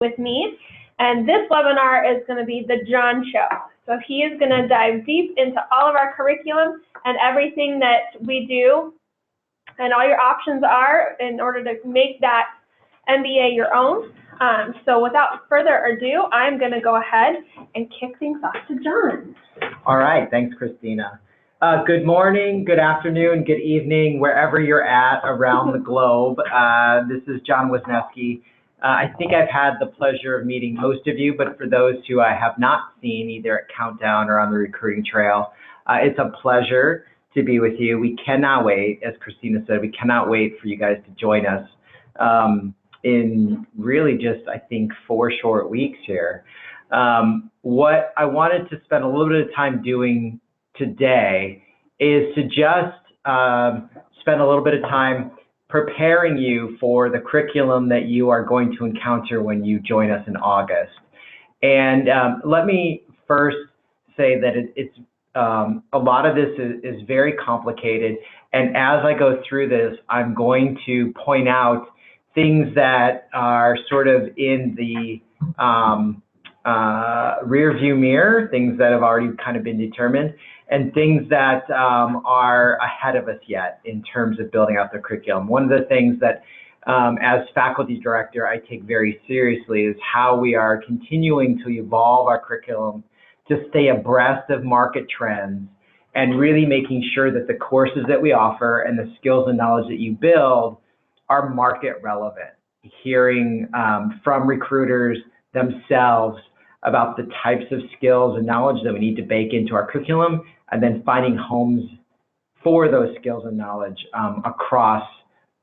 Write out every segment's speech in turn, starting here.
with me. And this webinar is going to be the John Show. So he is going to dive deep into all of our curriculum and everything that we do and all your options are in order to make that MBA your own. So without further ado, I'm going to go ahead and kick things off to John. All right, thanks, Christina. Good morning, good afternoon, good evening, wherever you're at around the globe. This is John Wisniewski. I think I've had the pleasure of meeting most of you, but for those who I have not seen either at Countdown or on the recruiting trail, it's a pleasure to be with you. We cannot wait, as Christina said, we cannot wait for you guys to join us in really just, I think, 4 short weeks here. What I wanted to spend a little bit of time doing today is to just spend a little bit of time preparing you for the curriculum that you are going to encounter when you join us in August. And let me first say that it's a lot of this is very complicated. And as I go through this, I'm going to point out things that are sort of in the rear view mirror, things that have already kind of been determined, and things that are ahead of us yet in terms of building out the curriculum. One of the things that as faculty director I take very seriously is how we are continuing to evolve our curriculum to stay abreast of market trends and really making sure that the courses that we offer and the skills and knowledge that you build are market relevant. Hearing from recruiters themselves about the types of skills and knowledge that we need to bake into our curriculum, and then finding homes for those skills and knowledge across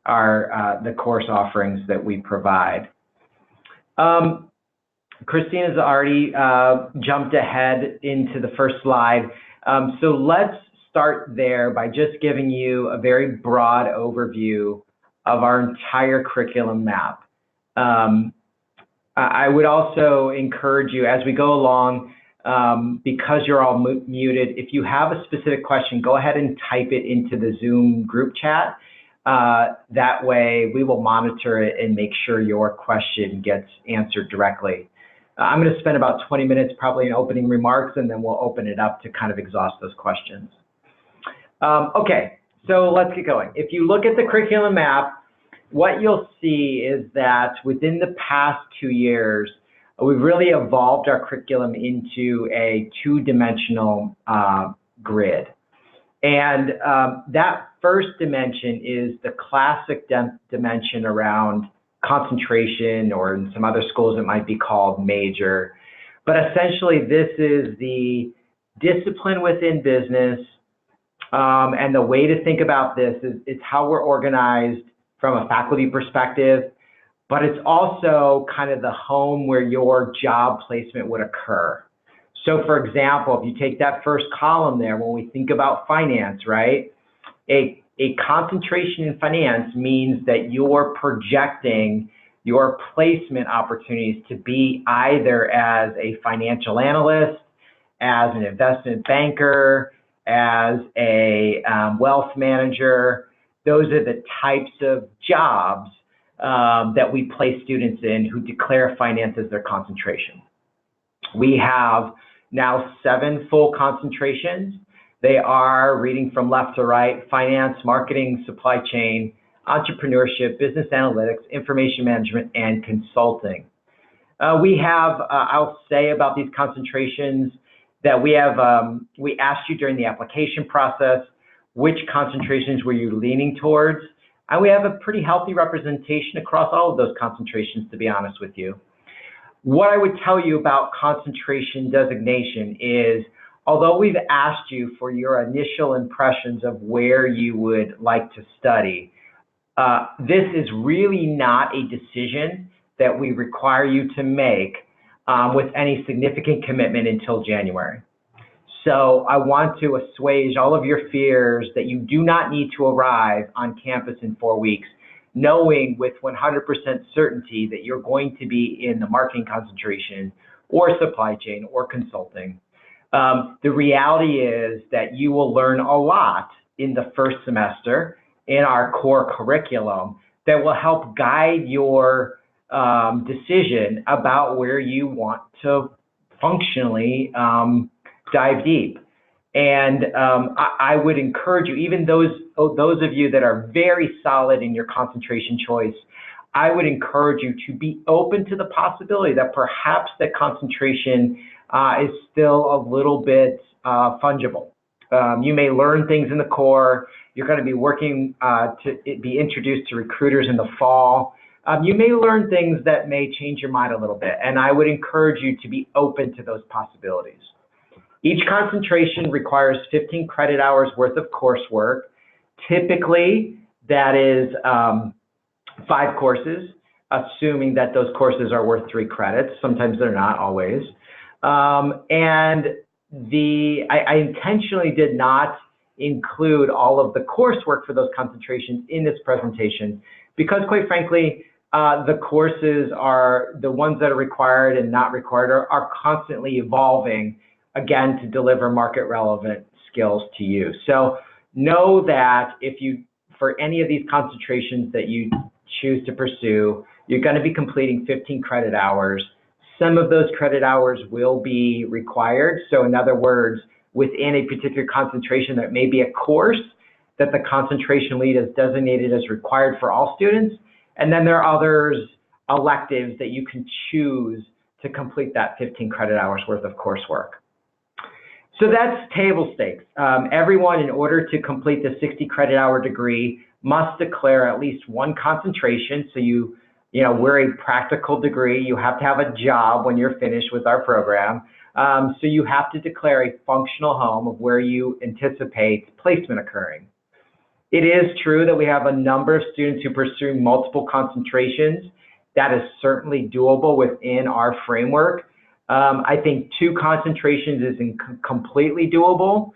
our the course offerings that we provide. Christina's already jumped ahead into the first slide. So let's start there by just giving you a very broad overview of our entire curriculum map. I would also encourage you as we go along, because you're all muted, if you have a specific question, go ahead and type it into the Zoom group chat. That way we will monitor it and make sure your question gets answered directly. I'm going to spend about 20 minutes probably in opening remarks, and then we'll open it up to kind of exhaust those questions. Okay, so let's get going. If you look at the curriculum map, what you'll see is that within the past 2 years, we've really evolved our curriculum into a 2-dimensional grid. And that first dimension is the classic dimension around concentration, or in some other schools it might be called major. But essentially this is the discipline within business, and the way to think about this is how we're organized from a faculty perspective, but it's also kind of the home where your job placement would occur. So for example, if you take that first column there, when we think about finance, right? A concentration in finance means that you're projecting your placement opportunities to be either as a financial analyst, as an investment banker, as a wealth manager. Those are the types of jobs that we place students in who declare finance as their concentration. We have now 7 full concentrations. They are, reading from left to right, finance, marketing, supply chain, entrepreneurship, business analytics, information management, and consulting. We have, I'll say about these concentrations that we asked you during the application process, which concentrations were you leaning towards? And we have a pretty healthy representation across all of those concentrations, to be honest with you. What I would tell you about concentration designation is, although we've asked you for your initial impressions of where you would like to study, this is really not a decision that we require you to make with any significant commitment until January. So I want to assuage all of your fears that you do not need to arrive on campus in 4 weeks, knowing with 100% certainty that you're going to be in the marketing concentration or supply chain or consulting. The reality is that you will learn a lot in the first semester in our core curriculum that will help guide your decision about where you want to functionally dive deep. And I would encourage you, even those of you that are very solid in your concentration choice, I would encourage you to be open to the possibility that perhaps that concentration is still a little bit fungible. You may learn things in the core. You're going to be working to be introduced to recruiters in the fall. You may learn things that may change your mind a little bit, and I would encourage you to be open to those possibilities. Each concentration requires 15 credit hours worth of coursework. Typically, that is 5 courses, assuming that those courses are worth 3 credits. Sometimes they're not always. And I intentionally did not include all of the coursework for those concentrations in this presentation because, quite frankly, the courses are the ones that are required and not required are constantly evolving, again, to deliver market relevant skills to you. So know that if you, for any of these concentrations that you choose to pursue, you're going to be completing 15 credit hours. Some of those credit hours will be required. So in other words, within a particular concentration, there may be a course that the concentration lead has designated as required for all students. And then there are others, electives, that you can choose to complete that 15 credit hours worth of coursework. So that's table stakes. Everyone, in order to complete the 60 credit hour degree, must declare at least 1 concentration. So we're a practical degree. You have to have a job when you're finished with our program. So you have to declare a functional home of where you anticipate placement occurring. It is true that we have a number of students who pursue multiple concentrations. That is certainly doable within our framework. I think 2 concentrations is completely doable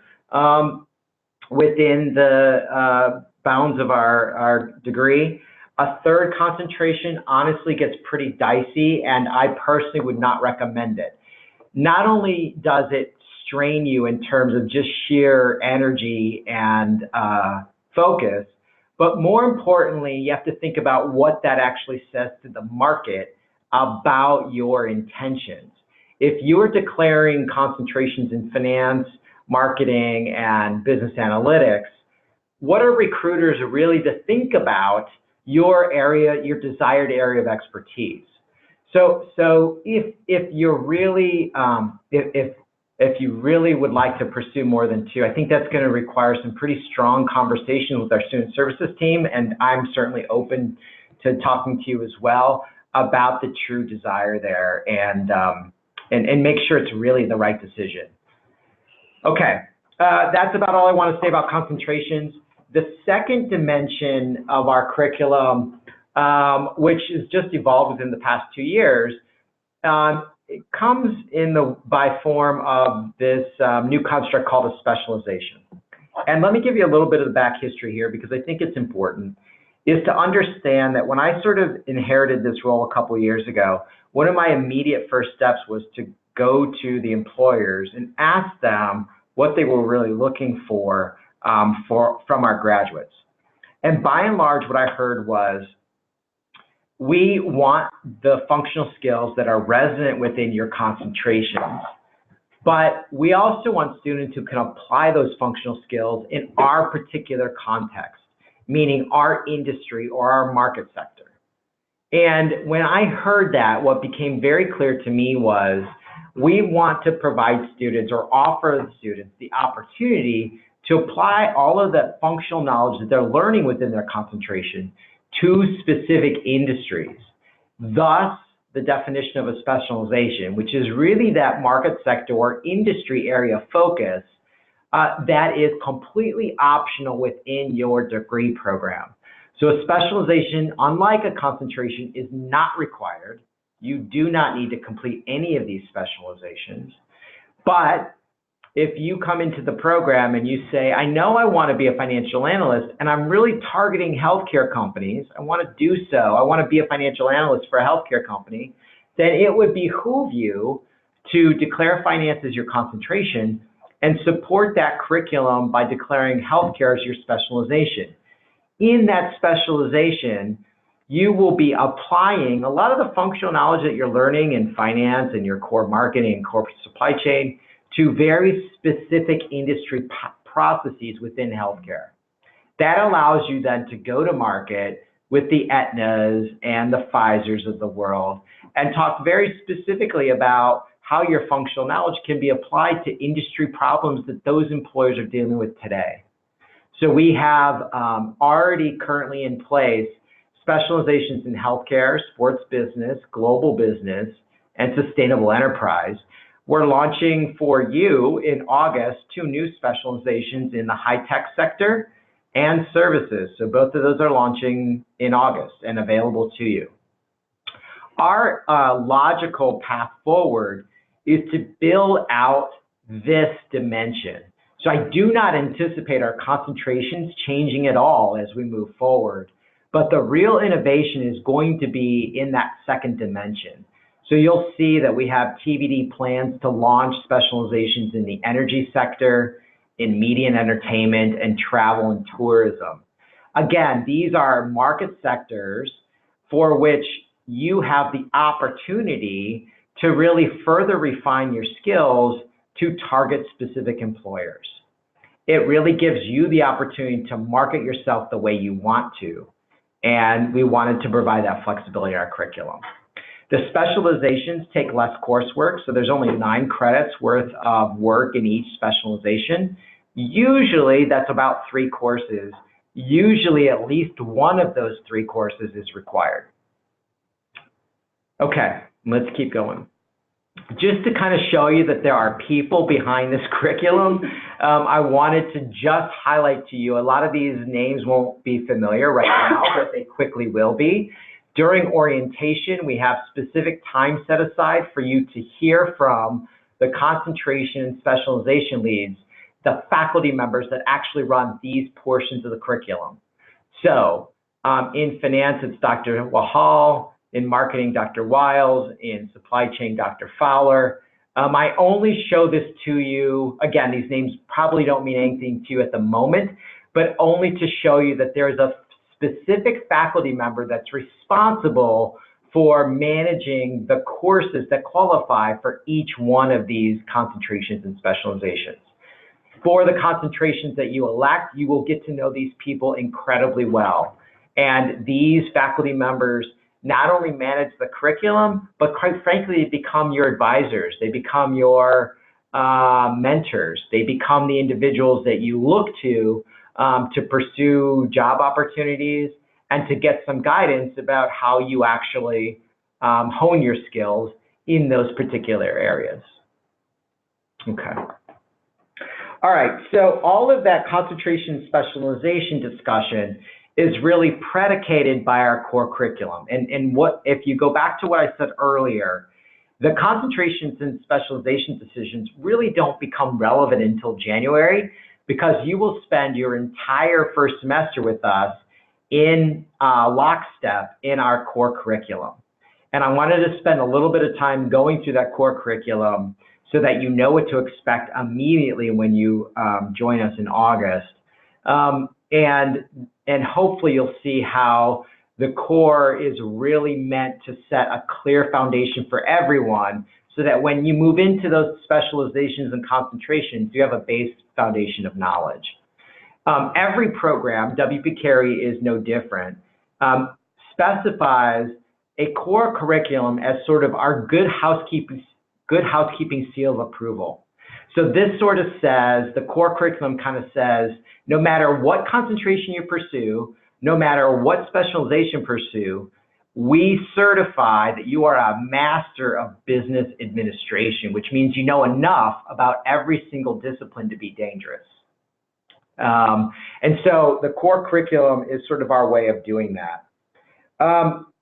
within the bounds of our degree. A 3rd concentration honestly gets pretty dicey, and I personally would not recommend it. Not only does it strain you in terms of just sheer energy and focus, but more importantly, you have to think about what that actually says to the market about your intentions. If you're declaring concentrations in finance, marketing, and business analytics, what are recruiters really to think about your area, your desired area of expertise? So if you're really, if you really would like to pursue more than 2, I think that's going to require some pretty strong conversation with our student services team, and I'm certainly open to talking to you as well about the true desire there and make sure it's really the right decision. Okay, that's about all I want to say about concentrations. The second dimension of our curriculum, which has just evolved within the past 2 years, it comes by form of this new construct called a specialization. And let me give you a little bit of the back history here because I think it's important, is to understand that when I sort of inherited this role a couple of years ago, one of my immediate first steps was to go to the employers and ask them what they were really looking for from our graduates. And by and large, what I heard was, we want the functional skills that are resonant within your concentrations, but we also want students who can apply those functional skills in our particular context, meaning our industry or our market sector. And when I heard that, what became very clear to me was we want to provide students or offer the students the opportunity to apply all of that functional knowledge that they're learning within their concentration to specific industries. Thus, the definition of a specialization, which is really that market sector or industry area focus that is completely optional within your degree program. So a specialization, unlike a concentration, is not required. You do not need to complete any of these specializations. But if you come into the program and you say, I know I want to be a financial analyst and I'm really targeting healthcare companies, I want to do so, I want to be a financial analyst for a healthcare company, then it would behoove you to declare finance as your concentration and support that curriculum by declaring healthcare as your specialization. In that specialization, you will be applying a lot of the functional knowledge that you're learning in finance and your core marketing and corporate supply chain to very specific industry processes within healthcare. That allows you then to go to market with the Aetnas and the Pfizers of the world and talk very specifically about how your functional knowledge can be applied to industry problems that those employers are dealing with today. So we have already currently in place specializations in healthcare, sports business, global business, and sustainable enterprise. We're launching for you in August 2 new specializations in the high-tech sector and services. So both of those are launching in August and available to you. Our logical path forward is to build out this dimension. So I do not anticipate our concentrations changing at all as we move forward, but the real innovation is going to be in that second dimension. So you'll see that we have TBD plans to launch specializations in the energy sector, in media and entertainment, and travel and tourism. Again, these are market sectors for which you have the opportunity to really further refine your skills to target specific employers. It really gives you the opportunity to market yourself the way you want to, and we wanted to provide that flexibility in our curriculum. The specializations take less coursework, so there's only 9 credits worth of work in each specialization. Usually that's about 3 courses. Usually at least one of those 3 courses is required. Okay, let's keep going. Just to kind of show you that there are people behind this curriculum, I wanted to just highlight to you, a lot of these names won't be familiar right now, but they quickly will be. During orientation, we have specific time set aside for you to hear from the concentration and specialization leads, the faculty members that actually run these portions of the curriculum. So in finance, it's Dr. Wahal. In marketing, Dr. Wiles. In supply chain, Dr. Fowler. I only show this to you, again, these names probably don't mean anything to you at the moment, but only to show you that there is a specific faculty member that's responsible for managing the courses that qualify for each one of these concentrations and specializations. For the concentrations that you elect, you will get to know these people incredibly well. And these faculty members not only manage the curriculum, but quite frankly, become your advisors. They become your mentors. They become the individuals that you look to pursue job opportunities and to get some guidance about how you actually hone your skills in those particular areas. Okay. All right, so all of that concentration specialization discussion is really predicated by our core curriculum. And what, if you go back to what I said earlier, the concentrations and specialization decisions really don't become relevant until January, because you will spend your entire first semester with us in lockstep in our core curriculum. And I wanted to spend a little bit of time going through that core curriculum so that you know what to expect immediately when you join us in August. And hopefully you'll see how the core is really meant to set a clear foundation for everyone so that when you move into those specializations and concentrations, you have a base foundation of knowledge. Every program, WP Carey is no different, specifies a core curriculum as sort of our good housekeeping seal of approval. So this sort of says, the core curriculum kind of says, no matter what concentration you pursue, no matter what specialization pursue, we certify that you are a master of business administration, which means you know enough about every single discipline to be dangerous. And so the core curriculum is sort of our way of doing that.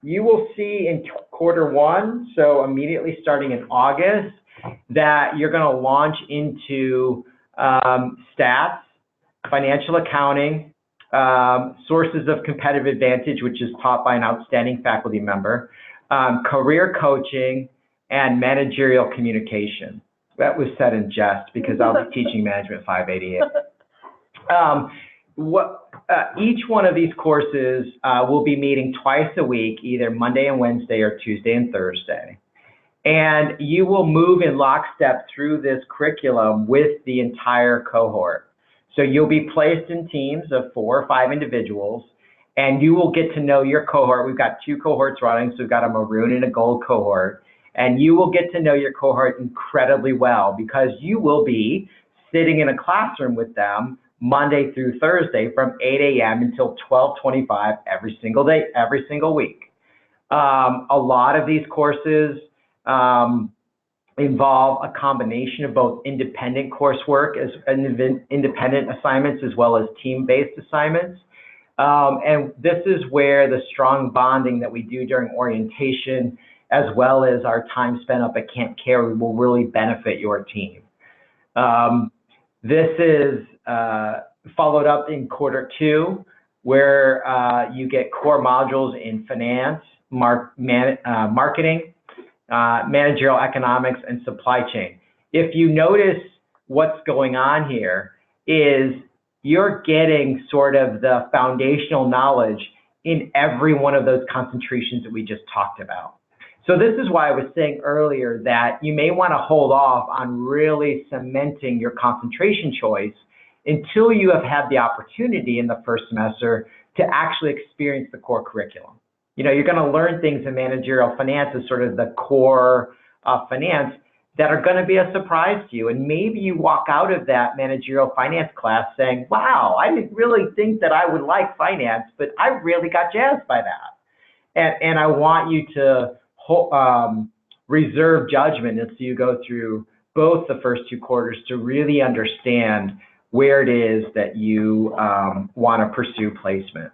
You will see in Q1, so immediately starting in August, that you're going to launch into stats, financial accounting, sources of competitive advantage, which is taught by an outstanding faculty member, career coaching, and managerial communication. That was said in jest because I'll be teaching Management 588. each one of these courses will be meeting twice a week, either Monday and Wednesday or Tuesday and Thursday. And you will move in lockstep through this curriculum with the entire cohort. So you'll be placed in teams of 4 or 5 individuals, and you will get to know your cohort. We've got 2 cohorts running, so we've got a maroon and a gold cohort. And you will get to know your cohort incredibly well because you will be sitting in a classroom with them Monday through Thursday from 8 a.m. until 12:25 every single day, every single week. A lot of these courses involve a combination of both independent coursework as independent assignments as well as team-based assignments. And this is where the strong bonding that we do during orientation, as well as our time spent up at Camp Carey, will really benefit your team. This is followed up in quarter 2, where you get core modules in finance, marketing, managerial economics, and supply chain. If you notice what's going on here is you're getting sort of the foundational knowledge in every one of those concentrations that we just talked about. So this is why I was saying earlier that you may want to hold off on really cementing your concentration choice until you have had the opportunity in the first semester to actually experience the core curriculum. You know, you're going to learn things in managerial finance as sort of the core of finance that are going to be a surprise to you. And maybe you walk out of that managerial finance class saying, wow, I didn't really think that I would like finance, but I really got jazzed by that. And I want you to reserve judgment as you go through both the first 2 quarters to really understand where it is that you want to pursue placement.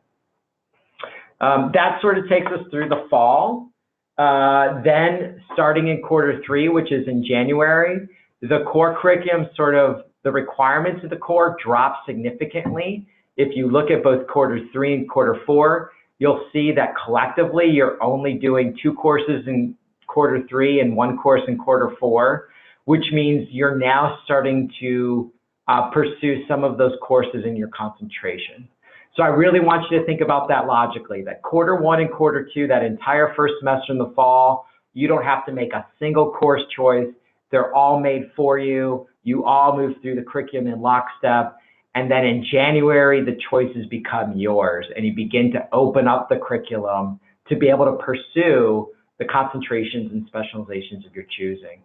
That sort of takes us through the fall. Then starting in quarter 3, which is in January, the core curriculum, sort of the requirements of the core drop significantly. If you look at both quarter 3 and quarter 4, you'll see that collectively you're only doing 2 courses in quarter 3 and 1 course in quarter 4, which means you're now starting to pursue some of those courses in your concentration. So I really want you to think about that logically, that quarter 1 and quarter 2, that entire first semester in the fall, you don't have to make a single course choice. They're all made for you. You all move through the curriculum in lockstep. And then in January, the choices become yours, and you begin to open up the curriculum to be able to pursue the concentrations and specializations of your choosing.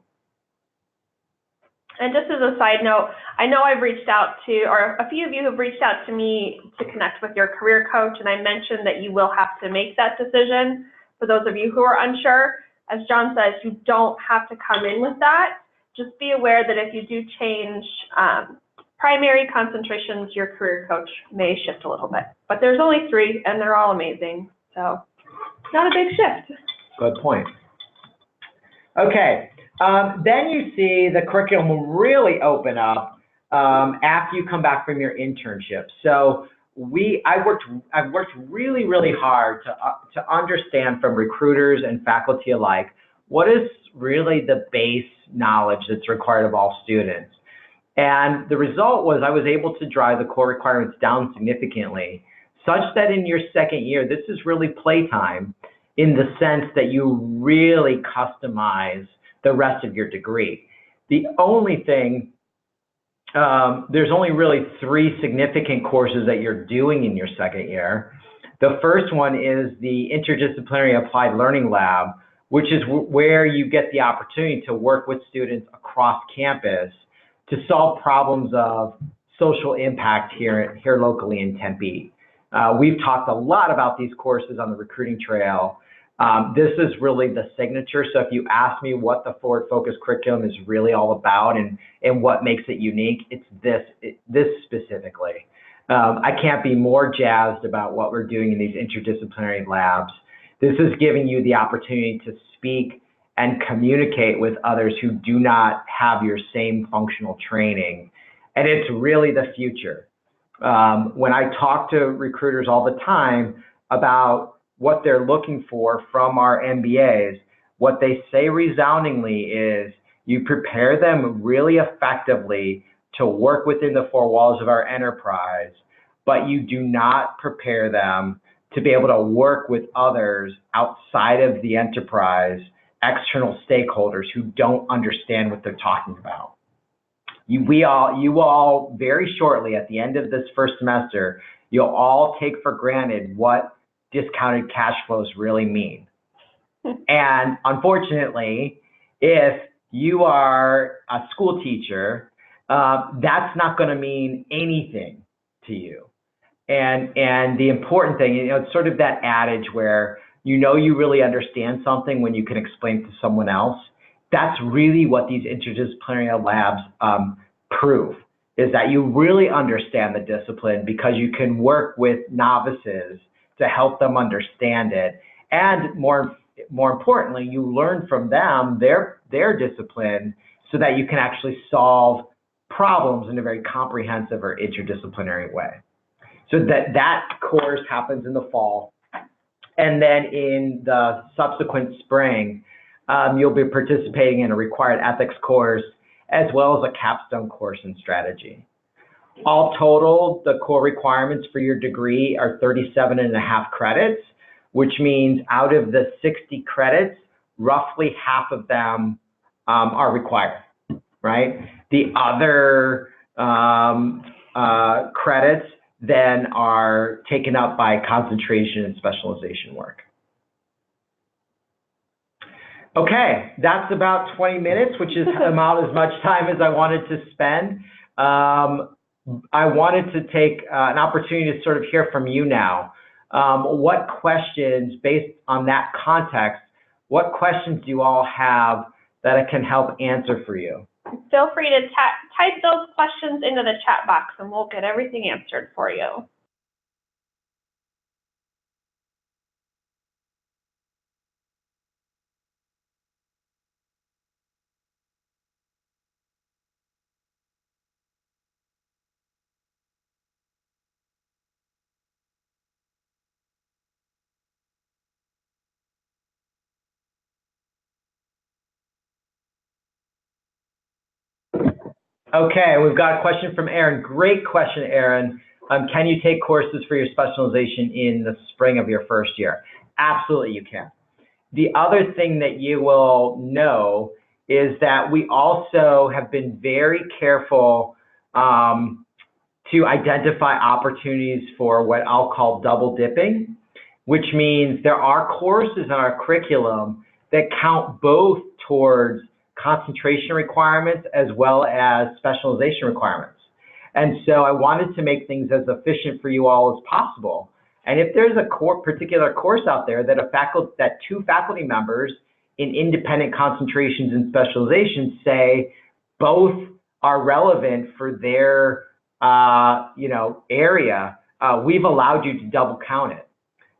And just as a side note, I know I've reached out to, or a few of you have reached out to me to connect with your career coach, and I mentioned that you will have to make that decision. For those of you who are unsure, as John says, you don't have to come in with that. Just be aware that if you do change primary concentrations, your career coach may shift a little bit. But there's only 3, and they're all amazing, so not a big shift. Good point. Okay. Then you see the curriculum will really open up after you come back from your internship. So I've worked really, really hard to understand from recruiters and faculty alike what is really the base knowledge that's required of all students. And the result was I was able to drive the core requirements down significantly, such that in your second year, this is really playtime in the sense that you really customize the rest of your degree. The only thing, there's only really 3 significant courses that you're doing in your second year. The first one is the Interdisciplinary Applied Learning Lab, which is where you get the opportunity to work with students across campus to solve problems of social impact here locally in Tempe. We've talked a lot about these courses on the recruiting trail. This is really the signature. So if you ask me what the Forward Focus curriculum is really all about and what makes it unique, it's this specifically. I can't be more jazzed about what we're doing in these interdisciplinary labs. This is giving you the opportunity to speak and communicate with others who do not have your same functional training. And it's really the future. When I talk to recruiters all the time about what they're looking for from our MBAs, what they say resoundingly is you prepare them really effectively to work within the 4 walls of our enterprise, but you do not prepare them to be able to work with others outside of the enterprise, external stakeholders who don't understand what they're talking about. You all very shortly at the end of this first semester, you'll all take for granted what discounted cash flows really mean. And unfortunately, if you are a school teacher, that's not going to mean anything to you. And the important thing, it's sort of that adage where you really understand something when you can explain it to someone else. That's really what these interdisciplinary labs prove, is that you really understand the discipline because you can work with novices to help them understand it. And more importantly, you learn from them, their discipline, so that you can actually solve problems in a very comprehensive or interdisciplinary way. So that course happens in the fall. And then in the subsequent spring, you'll be participating in a required ethics course, as well as a capstone course in strategy. All total, the core requirements for your degree are 37.5 credits, which means out of the 60 credits, roughly half of them are required, right? The other credits then are taken up by concentration and specialization work. Okay, that's about 20 minutes, which is about as much time as I wanted to spend. I wanted to take an opportunity to sort of hear from you now. What questions, based on that context, what questions do you all have that I can help answer for you? Feel free to type those questions into the chat box and we'll get everything answered for you. Okay, we've got a question from Aaron. Great question, Aaron. Can you take courses for your specialization in the spring of your first year? Absolutely, you can. The other thing that you will know is that we also have been very careful to identify opportunities for what I'll call double dipping, which means there are courses in our curriculum that count both towards concentration requirements as well as specialization requirements. And so I wanted to make things as efficient for you all as possible. And if there's a particular course out there that two faculty members in independent concentrations and specializations say both are relevant for their area, we've allowed you to double count it.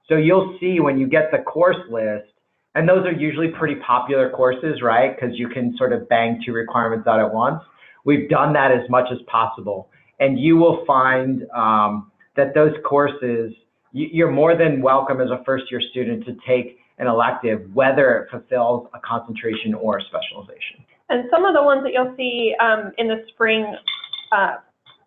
So you'll see when you get the course list, and those are usually pretty popular courses, right? Because you can sort of bang two requirements out at once. We've done that as much as possible. And you will find that those courses, you're more than welcome as a first-year student to take an elective, whether it fulfills a concentration or a specialization. And some of the ones that you'll see in the spring,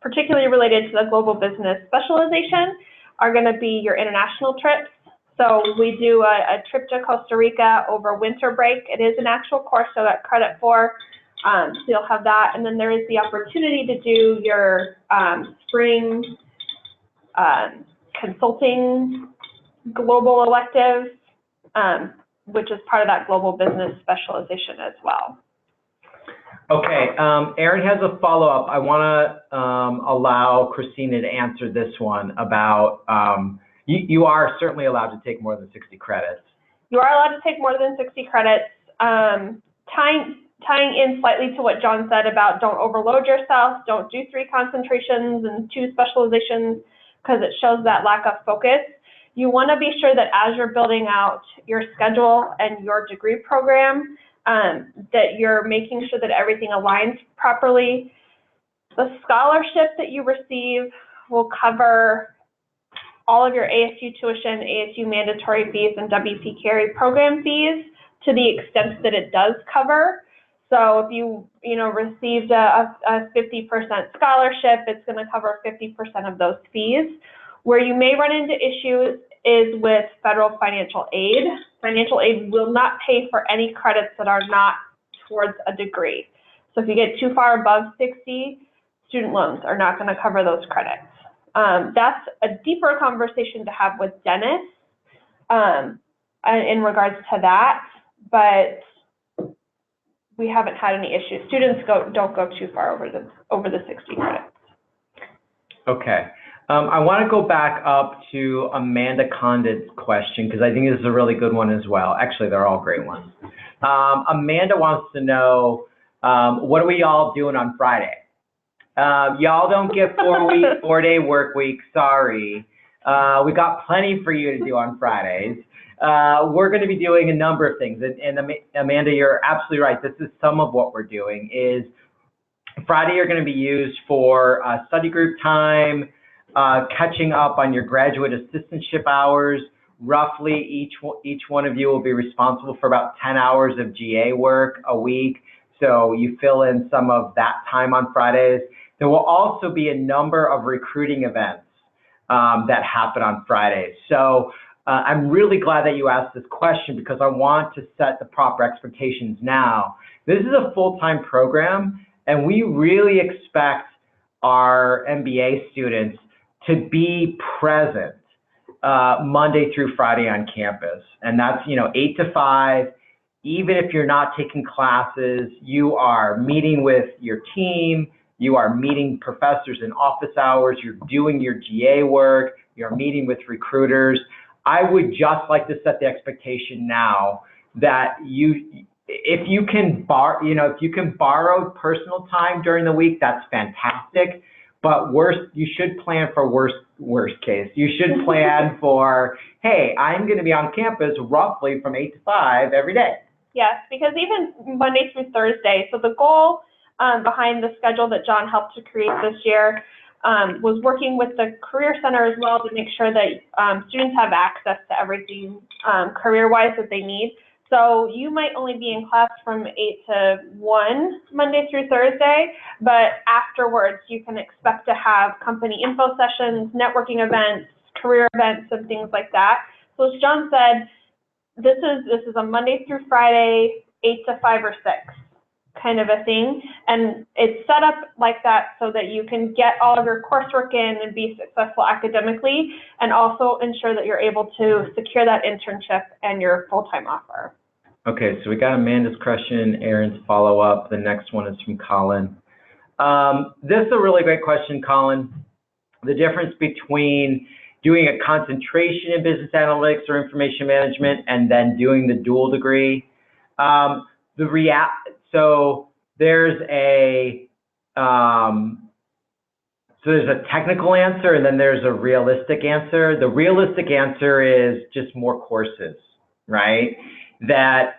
particularly related to the global business specialization, are going to be your international trips. So we do a trip to Costa Rica over winter break. It is an actual course, so that credit for, so you'll have that. And then there is the opportunity to do your spring consulting global elective, which is part of that global business specialization as well. Okay, Erin has a follow-up. I want to allow Christina to answer this one about, you are certainly allowed to take more than 60 credits. You are allowed to take more than 60 credits. Tying in slightly to what John said about don't overload yourself, don't do 3 concentrations and 2 specializations because it shows that lack of focus. You want to be sure that as you're building out your schedule and your degree program, that you're making sure that everything aligns properly. The scholarship that you receive will cover all of your ASU tuition, ASU mandatory fees, and WP carry program fees to the extent that it does cover. So if you received a 50% scholarship, it's going to cover 50% of those fees. Where you may run into issues is with federal financial aid. Financial aid will not pay for any credits that are not towards a degree. So if you get too far above 60, student loans are not going to cover those credits. That's a deeper conversation to have with Dennis in regards to that, but we haven't had any issues. Students don't go too far over the 60 credits. Okay. I want to go back up to Amanda Condit's question, because I think this is a really good one as well. Actually, they're all great ones. Amanda wants to know, what are we all doing on Friday? Y'all don't get 4-day work week, sorry. We got plenty for you to do on Fridays. We're going to be doing a number of things. And Amanda, you're absolutely right. This is some of what we're doing. Is Friday are going to be used for study group time, catching up on your graduate assistantship hours. Roughly each one of you will be responsible for about 10 hours of GA work a week. So you fill in some of that time on Fridays. There will also be a number of recruiting events that happen on Fridays. So I'm really glad that you asked this question, because I want to set the proper expectations now. This is a full-time program, and we really expect our MBA students to be present Monday through Friday on campus. And that's, 8 to 5. Even if you're not taking classes, you are meeting with your team, you are meeting professors in office hours, you're doing your GA work, you're meeting with recruiters. I would just like to set the expectation now that if you can borrow personal time during the week, that's fantastic. But you should plan for worst case. You should plan for, hey, I'm going to be on campus roughly from 8 to 5 every day. Yes, because even Monday through Thursday. So the goal behind the schedule that John helped to create this year was working with the Career Center as well to make sure that students have access to everything career-wise that they need. So you might only be in class from 8 to 1 Monday through Thursday, but afterwards you can expect to have company info sessions, networking events, career events, and things like that. So as John said, this is a Monday through Friday, 8 to 5 or 6 kind of a thing. And it's set up like that so that you can get all of your coursework in and be successful academically, and also ensure that you're able to secure that internship and your full-time offer. Okay, so we got Amanda's question, Aaron's follow-up. The next one is from Colin. This is a really great question, Colin. The difference between doing a concentration in business analytics or information management and then doing the dual degree. So there's a technical answer, and then there's a realistic answer. The realistic answer is just more courses, right? That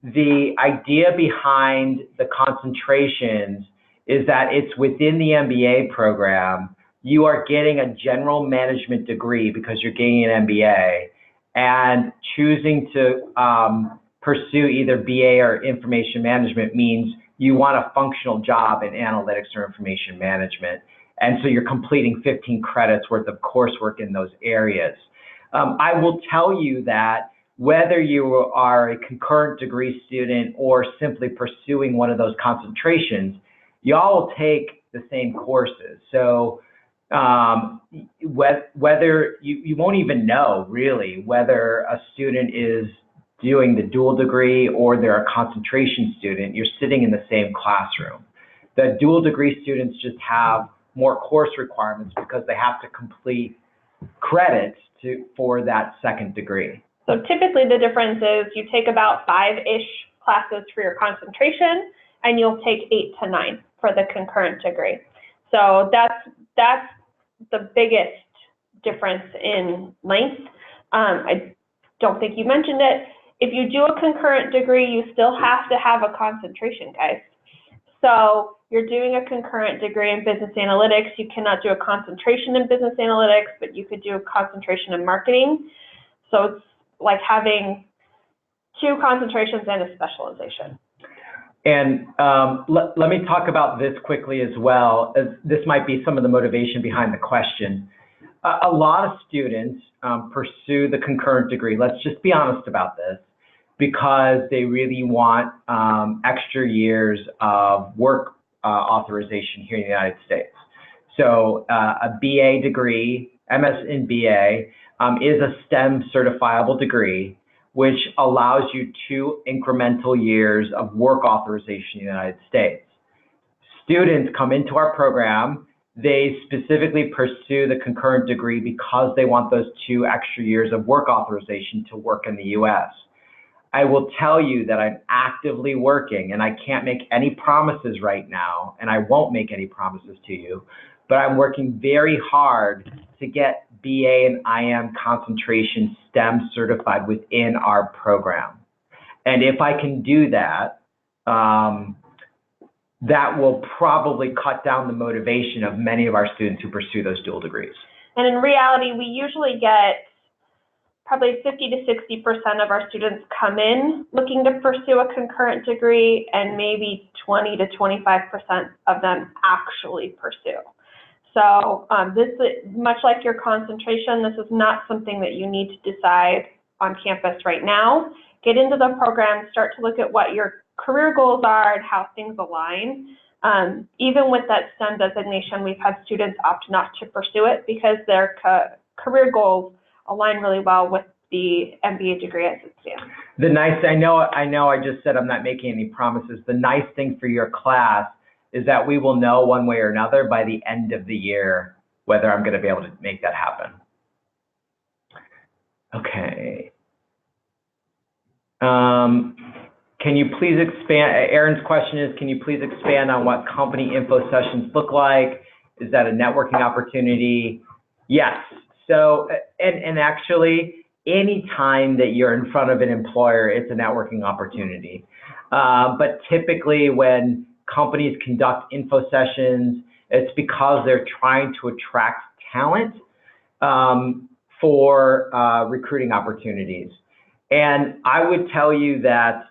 the idea behind the concentrations is that it's within the MBA program. You are getting a general management degree because you're getting an MBA, and choosing to pursue either BA or information management means you want a functional job in analytics or information management. And so you're completing 15 credits worth of coursework in those areas. I will tell you that whether you are a concurrent degree student or simply pursuing one of those concentrations, y'all will take the same courses. So whether you won't even know really whether a student is doing the dual degree or they're a concentration student. You're sitting in the same classroom. The dual degree students just have more course requirements because they have to complete credits for that second degree. So typically the difference is you take about 5-ish classes for your concentration, and you'll take 8 to 9 for the concurrent degree. So that's the biggest difference in length. I don't think you mentioned it. If you do a concurrent degree, you still have to have a concentration, guys. So you're doing a concurrent degree in business analytics. You cannot do a concentration in business analytics, but you could do a concentration in marketing. So it's like having 2 concentrations and a specialization. And let me talk about this quickly as well, as this might be some of the motivation behind the question. A lot of students pursue the concurrent degree, let's just be honest about this, because they really want extra years of work authorization here in the United States. So a BA degree, MS in BA, is a STEM certifiable degree, which allows you 2 incremental years of work authorization in the United States. Students come into our program, they specifically pursue the concurrent degree because they want those 2 extra years of work authorization to work in the US. I will tell you that I'm actively working, and I can't make any promises right now, and I won't make any promises to you, but I'm working very hard to get BA and IM concentration STEM certified within our program. And if I can do that, that will probably cut down the motivation of many of our students who pursue those dual degrees. And in reality, we usually get probably 50 to 60% of our students come in looking to pursue a concurrent degree, and maybe 20 to 25% of them actually pursue. So this is much like your concentration. This is not something that you need to decide on campus right now. Get into the program, start to look at what your career goals are and how things align. Even with that STEM designation, we've had students opt not to pursue it because their career goals align really well with the MBA degree as it stands. The nice, I know I just said I'm not making any promises. The nice thing for your class is that we will know one way or another by the end of the year whether I'm going to be able to make that happen. Okay. Can you please expand, Aaron's question is, can you please expand on what company info sessions look like? Is that a networking opportunity? Yes. So, and actually, any time that you're in front of an employer, it's a networking opportunity. But typically when companies conduct info sessions, it's because they're trying to attract talent for recruiting opportunities. And I would tell you that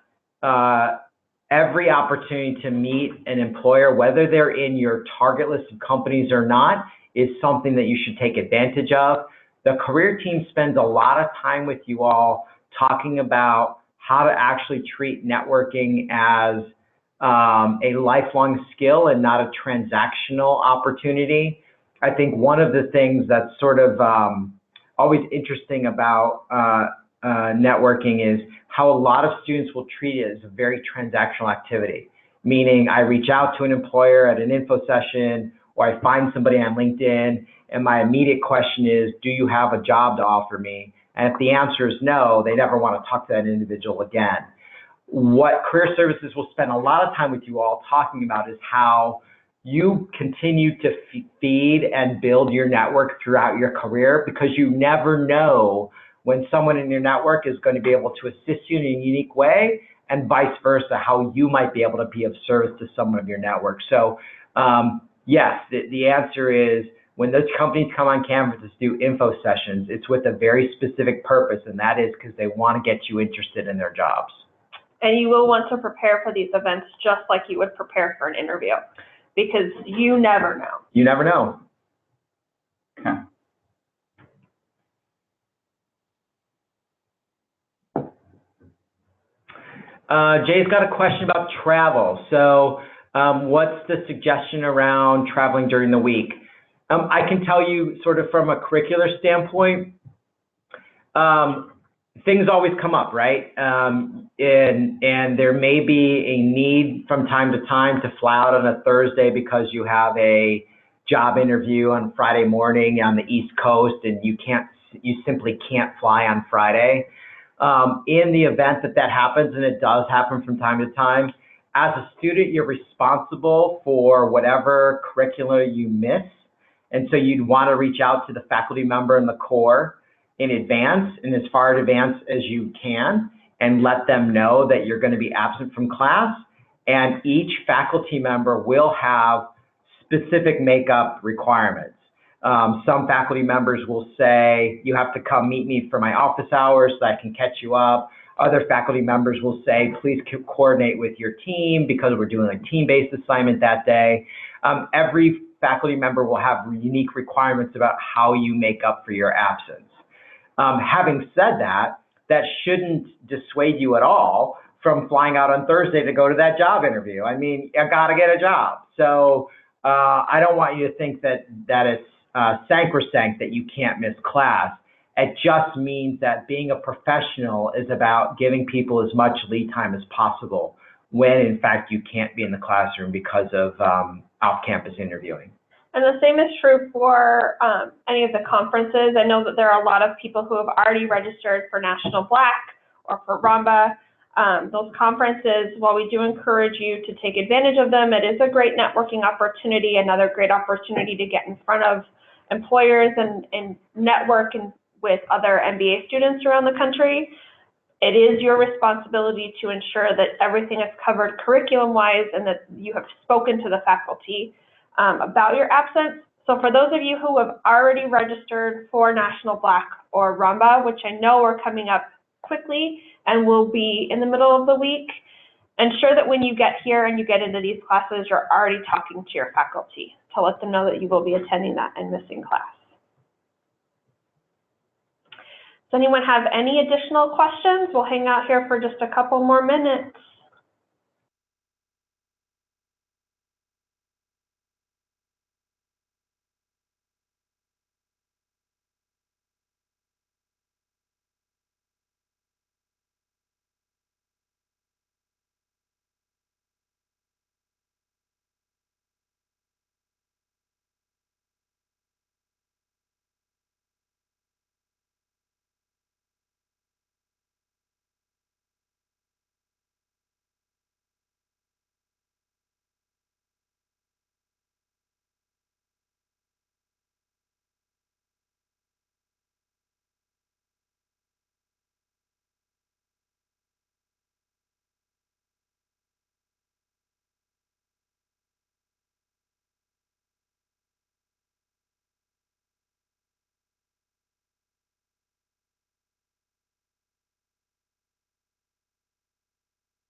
every opportunity to meet an employer, whether they're in your target list of companies or not, is something that you should take advantage of. The career team spends a lot of time with you all talking about how to actually treat networking as a lifelong skill and not a transactional opportunity. I think one of the things that's sort of always interesting about networking is how a lot of students will treat it as a very transactional activity, meaning I reach out to an employer at an info session, or I find somebody on LinkedIn, and my immediate question is, do you have a job to offer me? And if the answer is no, they never want to talk to that individual again. What Career Services will spend a lot of time with you all talking about is how you continue to feed and build your network throughout your career, because you never know when someone in your network is going to be able to assist you in a unique way, and vice versa, how you might be able to be of service to someone of your network. So yes, the answer is, when those companies come on campus to do info sessions, it's with a very specific purpose, and that is because they want to get you interested in their jobs. And you will want to prepare for these events just like you would prepare for an interview, because you never know. You never know. Okay. Jay's got a question about travel. So what's the suggestion around traveling during the week? I can tell you sort of from a curricular standpoint, things always come up, right? And there may be a need from time to time to fly out on a Thursday because you have a job interview on Friday morning on the East Coast, and you simply can't fly on Friday. In the event that happens, and it does happen from time to time, as a student, you're responsible for whatever curricula you miss. And so you'd want to reach out to the faculty member in the core in advance, and as far in advance as you can, and let them know that you're going to be absent from class. And each faculty member will have specific makeup requirements. Some faculty members will say, you have to come meet me for my office hours so I can catch you up. Other faculty members will say, please coordinate with your team because we're doing a team-based assignment that day. Every faculty member will have unique requirements about how you make up for your absence. Having said that, that shouldn't dissuade you at all from flying out on Thursday to go to that job interview. I mean, you gotta get a job. So I don't want you to think that it's sacrosanct that you can't miss class. It just means that being a professional is about giving people as much lead time as possible when in fact you can't be in the classroom because of off-campus interviewing. And the same is true for any of the conferences. I know that there are a lot of people who have already registered for National Black or for ROMBA. Those conferences, while we do encourage you to take advantage of them, it is a great networking opportunity, another great opportunity to get in front of employers and network with other MBA students around the country. It is your responsibility to ensure that everything is covered curriculum-wise and that you have spoken to the faculty about your absence. So for those of you who have already registered for National Black or ROMBA, which I know are coming up quickly and will be in the middle of the week, ensure that when you get here and you get into these classes, you're already talking to your faculty to let them know that you will be attending that and missing class. Does anyone have any additional questions? We'll hang out here for just a couple more minutes.